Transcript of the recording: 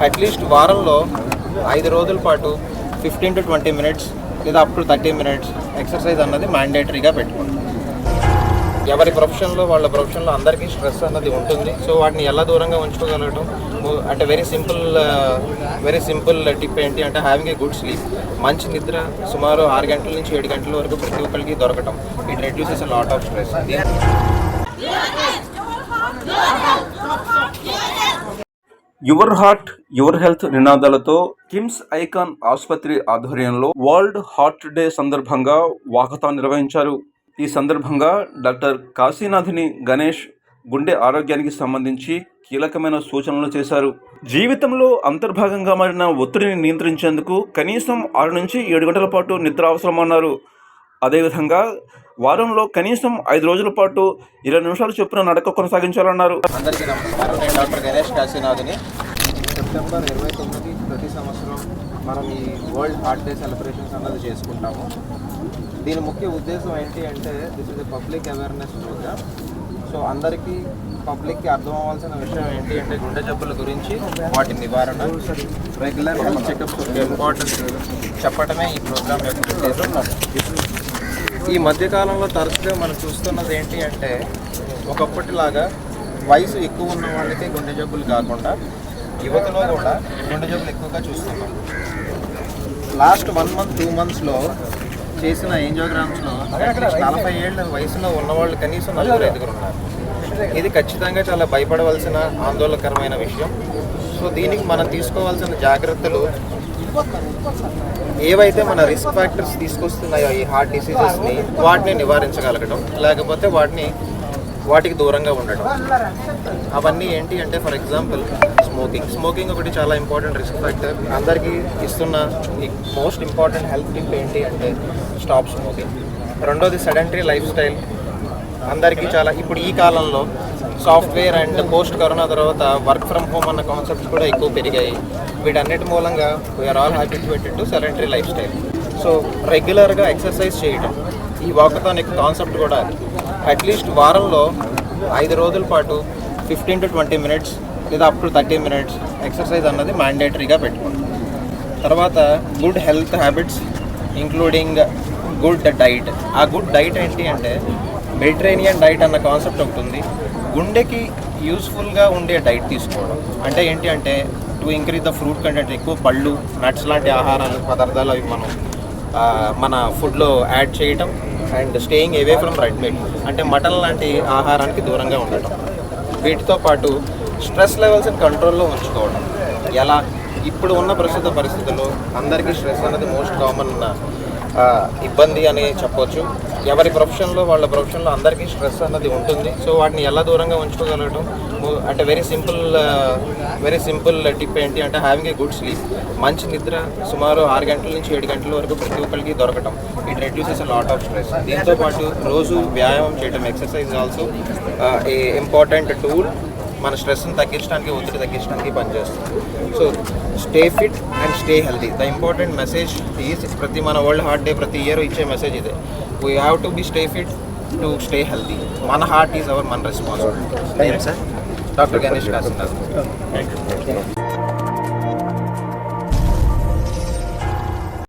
At least వారంలో 5 రోజుల పాటు 15 to 20 minutes లేదా అప్ టు 30 minutes ఎక్సర్సైజ్ అన్నది మ్యాండేటరీగా పెట్టుకుంటాం. ఎవరి ప్రొఫెషన్లో వాళ్ళ ప్రొఫెషన్లో అందరికీ స్ట్రెస్ అన్నది ఉంటుంది. సో వాటిని ఎలా దూరంగా ఉంచుకోగలగడం అంటే వెరీ సింపుల్ టిప్ ఏంటి అంటే హ్యావింగ్ ఏ గుడ్ స్లీప్. మంచి నిద్ర సుమారు 6 గంటల నుంచి 7 గంటల వరకు ప్రతి ఒక్కరికి దొరకటం. It reduces a lot of stress. Your heart your health నినాదాలతో కిమ్స్ ఐకాన్ ఆసుపత్రి ఆధ్వర్యంలో వరల్డ్ హార్ట్ డే సందర్భంగా వాకథాన్ నిర్వహించారు. ఈ సందర్భంగా డాక్టర్ కాశీనాథిని గణేష్ గుండె ఆరోగ్యానికి సంబంధించి కీలకమైన సూచనలు చేశారు. జీవితంలో అంతర్భాగంగా మారిన ఒత్తిడిని నియంత్రించేందుకు కనీసం 6 నుంచి 7 గంటల పాటు నిద్ర అవసరమన్నారు. అదేవిధంగా వారంలో కనీసం 5 రోజుల పాటు 20 నిమిషాలు చొప్పున నడక కొనసాగించాలన్నారు. అందరికీ నమస్కారం. నేను డాక్టర్ గణేష్ కాశీనాథిని. సెప్టెంబర్ 29 ప్రతి సంవత్సరం మనం ఈ వరల్డ్ హార్ట్ డే సెలబ్రేషన్స్ అన్నది చేసుకుంటాము. దీని ముఖ్య ఉద్దేశం ఏంటి అంటే this is a public awareness programme. So అందరికీ పబ్లిక్కి అర్థం అవ్వాల్సిన విషయం ఏంటి అంటే గుండె జబ్బుల గురించి, వాటి నివారణ, రెగ్యులర్ హెల్త్ చెకప్స్ ఇంపార్టెన్స్ చెప్పడమే ఈ ప్రోగ్రామ్ యొక్క ఉద్దేశం. ఈ మధ్యకాలంలో తరచుగా మనం చూస్తున్నది ఏంటి అంటే ఒకప్పటిలాగా వయసు ఎక్కువ ఉన్న వాళ్ళకి గుండె జబ్బులు కాకుండా యువతలో కూడా గుండె జబ్బులు ఎక్కువగా చూస్తున్నాం. లాస్ట్ 1 month 2 monthsలో చేసిన ఏంజియోగ్రామ్స్లో 40 ఏళ్ళ వయసులో ఉన్నవాళ్ళు కనీసం 4-5 ఉన్నారు. ఇది ఖచ్చితంగా చాలా భయపడవలసిన ఆందోళనకరమైన విషయం. సో దీనికి మనం తీసుకోవాల్సిన జాగ్రత్తలు ఏవైతే మన రిస్క్ ఫ్యాక్టర్స్ తీసుకొస్తున్నాయో ఈ హార్ట్ డిసీజెస్ని వాటిని నివారించగలగడం, లేకపోతే వాటికి దూరంగా ఉండడం. అవన్నీ ఏంటి అంటే ఫర్ ఎగ్జాంపుల్ స్మోకింగ్ ఒకటి చాలా ఇంపార్టెంట్ రిస్క్ ఫ్యాక్టర్. అందరికీ ఇస్తున్న ఈ మోస్ట్ ఇంపార్టెంట్ హెల్త్ టిప్ ఏంటి అంటే స్టాప్ స్మోకింగ్. రెండోది సెడెంటరీ లైఫ్ స్టైల్. అందరికీ చాలా ఇప్పుడు ఈ కాలంలో సాఫ్ట్వేర్ అండ్ పోస్ట్ కరోనా తర్వాత వర్క్ ఫ్రమ్ హోమ్ అన్న కాన్సెప్ట్స్ కూడా ఎక్కువ పెరిగాయి. వీటన్నిటి మూలంగా we are all habituated to sedentary lifestyle. So రెగ్యులర్గా ఎక్సర్సైజ్ చేయడం, ఈ వాకథాన్ యొక్క కాన్సెప్ట్ కూడా అది. అట్లీస్ట్ వారంలో 5 రోజుల పాటు 15 to 20 minutes లేదా అప్ టు 30 minutes ఎక్సర్సైజ్ అన్నది మ్యాండేటరీగా పెట్టుకుంటాం. తర్వాత good health habits including good diet. ఆ గుడ్ డైట్ ఏంటి అంటే మెడిటరేనియన్ డైట్ అన్న కాన్సెప్ట్ ఒకటి ఉంది. గుండెకి యూస్ఫుల్గా ఉండే డైట్ తీసుకోవడం అంటే ఏంటి అంటే to increase the fruit content, ఎక్కువ పళ్ళు, నట్స్ లాంటి పదార్థాలు అవి మనం మన ఫుడ్లో యాడ్ చేయటం. And staying away from red meat అంటే మటన్ లాంటి ఆహారానికి దూరంగా ఉండటం. వీటితో పాటు స్ట్రెస్ లెవెల్స్ని కంట్రోల్లో ఉంచుకోవడం. ఎలా ఇప్పుడు ఉన్న ప్రస్తుత పరిస్థితుల్లో అందరికీ స్ట్రెస్ అనేది మోస్ట్ కామన్ ఇబ్బంది అని చెప్పొచ్చు. ఎవరి ప్రొఫెషన్లో వాళ్ళ ప్రొఫెషన్లో అందరికీ స్ట్రెస్ అన్నది ఉంటుంది. సో వాటిని ఎలా దూరంగా ఉంచుకోగలగడం అంటే వెరీ సింపుల్ టిప్ ఏంటి అంటే హ్యావింగ్ ఏ గుడ్ స్లీప్. మంచి నిద్ర సుమారు 6 గంటల నుంచి 7 గంటల వరకు ప్రతి ఒక్కరికి దొరకటం. It reduces a lot of stress. దీంతో పాటు రోజు వ్యాయామం చేయడం, exercise also a important tool మన స్ట్రెస్ని తగ్గించడానికి, ఒత్తిడి తగ్గించడానికి పనిచేస్తుంది. So stay fit and stay healthy. The important message is ప్రతి మన వరల్డ్ హార్ట్ డే ప్రతి ఇయర్ ఇచ్చే మెసేజ్ ఇదే. We have to be stay fit to stay healthy. మన హార్ట్ ఈజ్ మన responsibility. Sir doctor Ganesh Kashinath.